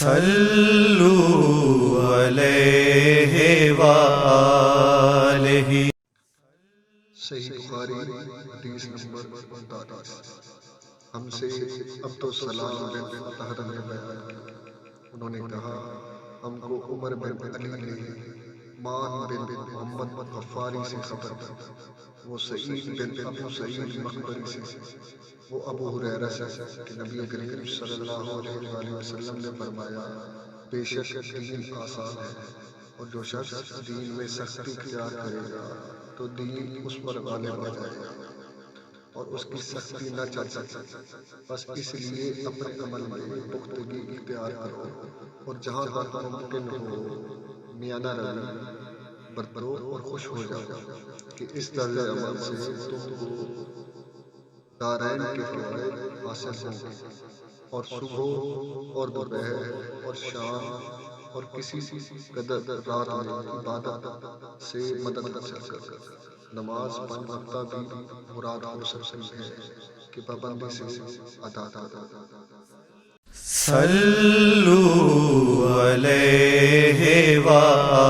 صلو علیہ وآلہ۔ صحیح بخاری حدیث نمبر 39۔ ہم سے عبدالسلام بن فطہر نے بیان کیا، انہوں نے کہا ہم کو عمر بن علی نے مان بن محمد غفاری سے خبر دی، وہ سعید بن ابو سعید مقبری سے، وہ ابو ہریرہ سے کہ نبی کریم صلی اللہ علیہ وآلہ وسلم نے فرمایا بے شک دین آسان ہے، اور جو شخص دین میں سختی اختیار کرے گا تو دین اس پر غالب آ جائے گا اور اس کی سختی نہ چل سکے، بس اس لیے اپنے عمل میں پختگی اختیار کرو اور جہاں تک ممکن ہو میانہ روی برتو اور خوش ہو جاؤ کہ اس طرز عمل سے تم کو دارین کے فوائد حاصل ہوں گے، اور صبح اور دوپہر اور شام اور کسی قدر رات میں عبادت سے مدد حاصل کر نماز 5 وقتہ بھی مراد ہو سکتی ہے کہ پابندی سے ادا کرو۔ صلو علیہ وآلہ۔